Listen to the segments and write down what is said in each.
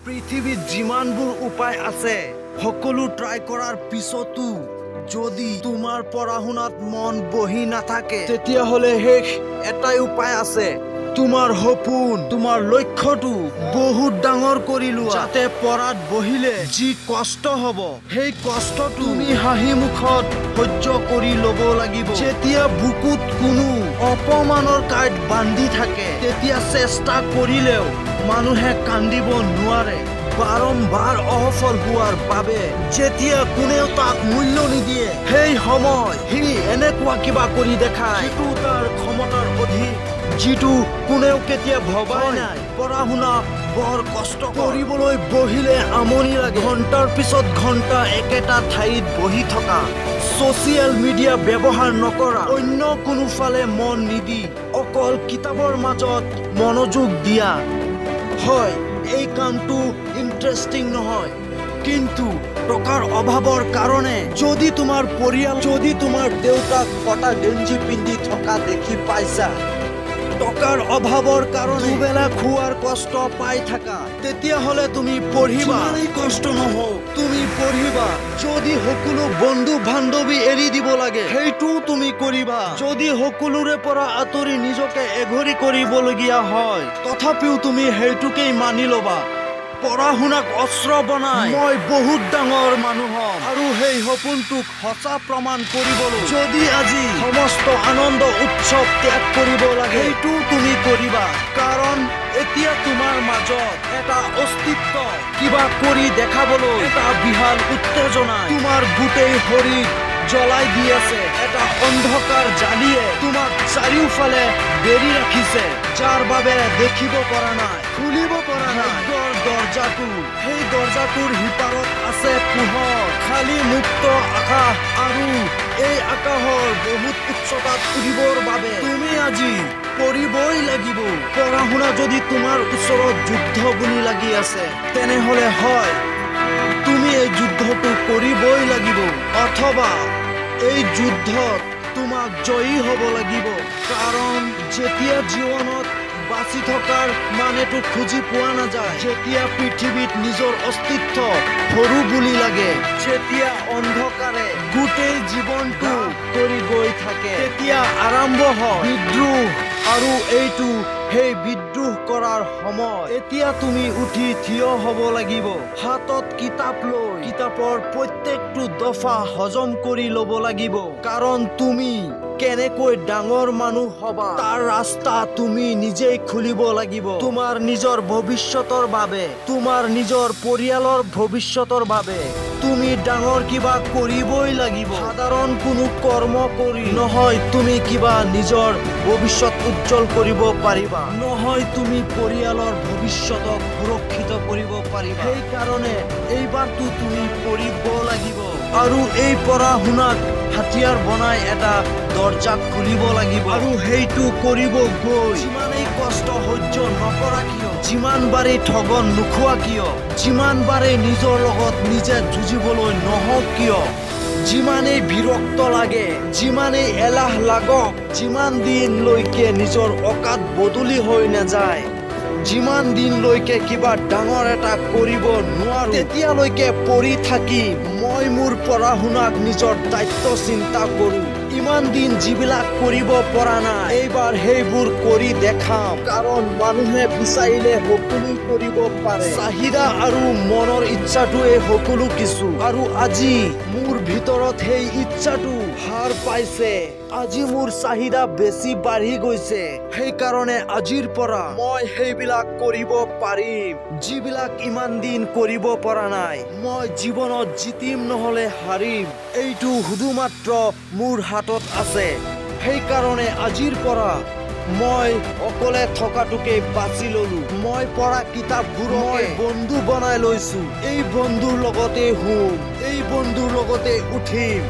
পৃথিৱীত যিমানবোৰ উপায় আছে সকলো ট্ৰাই কৰাৰ পিছতো যদি তোমাৰ পঢ়া শুনাত মন বহি নাথাকে তেতিয়াহ'লে শেষ এটাই উপায় আছে। তোমাৰ সপোন, তোমাৰ লক্ষ্যটো বহুত ডাঙৰ কৰি লোৱা, যাতে পঢ়াত বহিলে যি কষ্ট হ'ব সেই কষ্টটো তুমি হাঁহি মুখত সহ্য কৰি ল'ব লাগিব। যেতিয়া বুকুত কোনো অপমানৰ কাঁইট বান্ধি থাকে তেতিয়া চেষ্টা কৰিলেও মানুহে কান্দিব নোৱাৰে। বাৰম্বাৰ অসফল হোৱাৰ বাবে যেতিয়া কোনেও তাক মূল্য নিদিয়ে সেই সময় সি এনেকুৱা কিবা কৰি দেখায় যিটো তাৰ ক্ষমতাৰ অধিক, যিটো কোনেও কেতিয়া ভবাই নাই। পঢ়া শুনা বৰ কষ্ট, কৰিবলৈ বহিলে আমনি লাগে, ঘণ্টাৰ পিছত ঘণ্টা একেটা ঠাইত বহি থকা, ছ'চিয়েল মিডিয়া ব্যৱহাৰ নকৰা, অন্য কোনোফালে মন নিদি অকল কিতাপৰ মাজত মনোযোগ দিয়া। হয়, এই কামটো ইণ্টাৰেষ্টিং নহয়, কিন্তু টকাৰ অভাৱৰ কাৰণে যদি তোমাৰ পৰিয়াল, যদি তোমাৰ দেউতাক ফটা গেঞ্জি পিন্ধি থকা দেখি পাইছা, টকাৰ অভাৱৰ কাৰণে দুবেলা খোৱাৰ কষ্ট পাই থাকা, তেতিয়াহ'লে তুমি পঢ়িবা। যিমানেই কষ্ট নহওক তুমি পঢ়িবা। যদি সকলো বন্ধু বান্ধৱী এৰি দিব লাগে সেইটোও তুমি কৰিবা। যদি সকলোৰে পৰা আঁতৰি নিজকে এঘৰী কৰিবলগীয়া হয় তথাপিও তুমি সেইটোকেই মানি ল'বা। পঢ়া শুনাক অস্ত্ৰ বনাই মই বহুত ডাঙৰ মানুহ হ'ম আৰু সেই সপোনটোক সঁচা প্ৰমাণ কৰিবলৈ যদি আজি সমস্ত আনন্দ উৎসৱ ত্যাগ কৰিব লাগে সেইটোও তুমি কৰিবা। কাৰণ এতিয়া তোমাৰ মাজত এটা অস্তিত্ব, কিবা কৰি দেখাবলৈ এটা বিশাল উত্তেজনাই তোমাৰ গোটেই শৰীৰ জ্বলাই দি আছে। এটা অন্ধকাৰ জালিয়ে তোমাক চাৰিওফালে বেৰি ৰাখিছে, যাৰ বাবে দেখিব পৰা নাই, খুলিব পৰা নাই দৰজাটো। সেই দৰজাটোৰ সিপাৰত আছে পোহৰ, খালী মুক্ত আকাশ, আৰু এই আকাশৰ বহুত উচ্চতাত উৰিবৰ বাবে তুমি আজি পঢ়িবই লাগিব। পঢ়া শুনা যদি তোমাৰ ওচৰত যুদ্ধ বুলি লাগি আছে তেনেহ'লে হয় তুমি এই যুদ্ধটো কৰিবই লাগিব, অথবা এই যুদ্ধত তোমাক জয়ী হ'ব লাগিব। কাৰণ যেতিয়া জীৱনত বাচি থকাৰ মানেটো খুজি পোৱা নাযায়, যেতিয়া পৃথিৱীত নিজৰ অস্তিত্ব সৰু বুলি লাগে, যেতিয়া অন্ধকাৰে গোটেই জীৱনটো কৰি গৈ থাকে, তেতিয়া আৰম্ভ হয় বিদ্ৰোহ। আৰু এইটো সেই বিদ্ৰোহ কৰাৰ সময়। এতিয়া তুমি উঠি থিয় হ'ব লাগিব, হাতত কিতাপ লৈ কিতাপৰ প্ৰত্যেকটো দফা হজম কৰি ল'ব লাগিব। কাৰণ তুমি কেনেকৈ ডাঙৰ মানুহ হবা তাৰ ৰাস্তা তুমি নিজেই খুলিব লাগিব। তোমাৰ নিজৰ ভৱিষ্যতৰ বাবে, তোমাৰ নিজৰ পৰিয়ালৰ ভৱিষ্যতৰ বাবে তুমি ডাঙৰ কিবা কৰিবই লাগিব। সাধাৰণ কোনো কৰ্ম কৰি নহয় তুমি কিবা নিজৰ ভৱিষ্যত উজ্জ্বল কৰিব পাৰিবা, নহয় তুমি পৰিয়ালৰ ভৱিষ্যতক সুৰক্ষিত কৰিব পাৰিবা। সেইকাৰণে এইবাৰতো তুমি পঢ়িব লাগিব আৰু এই পঢ়া শুনাক হাতিয়াৰ বনাই এটা দৰজা খুলিব লাগিব। আৰু সেইটো কৰিব গৈ যিমানেই কষ্ট সহ্য নকৰা কিয়, যিমান বাৰেই ঠগন নোখোৱা কিয়, যিমান বাৰেই নিজৰ লগত নিজে যুঁজিবলৈ নহওক কিয়, যিমানেই বিৰক্ত লাগে, যিমানেই এলাহ লাগক, যিমান দিনলৈকে নিজৰ অকাত বদলি হৈ নাযায়, যিমান দিনলৈকে কিবা ডাঙৰ এটা কৰিব নোৱাৰো তেতিয়ালৈকে পঢ়ি থাকি মই মোৰ পঢ়া শুনাক নিজৰ দায়িত্ব চিন্তা কৰো। ইমান দিন যিবিলাক কৰিব পৰা নাই এইবাৰ সেইবোৰ কৰি দেখাম। কাৰণ মানুহে বিচাৰিলে সকলো কৰিব পাৰে, চাহিদা আৰু মনৰ ইচ্ছাটোৱে সকলো কিছু। আৰু আজি মোৰ ভিতৰত সেই ইচ্ছাটো হাৰ পাইছে, আজি মোৰ চাহিদা বেছি বাঢ়ি গৈছে। সেইকাৰণে আজিৰ পৰা মই সেইবিলাক কৰিব পাৰিম যিবিলাক ইমান দিন কৰিব পৰা নাই। মই জীৱনত জিতিম নহ'লে হাৰিম, এইটো শুধুমাত্ৰ মোৰ হাতত আছে। সেইকাৰণে আজিৰ পৰা মই অকলে থকাটোকে বাছি ললো। মই পঢ়া কিতাপবোৰ মই বন্ধু বনাই লৈছো। এই বন্ধুৰ লগতে শুম, এই বন্ধুৰ লগতে উঠিম,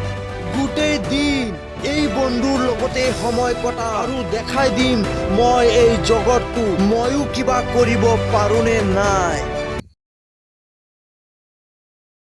গোটেই দিন এই বন্ধুৰ লগতে সময় কটা আৰু দেখাই দিম মই এই জগতটো ময়ো কিবা কৰিব পাৰোনে নাই।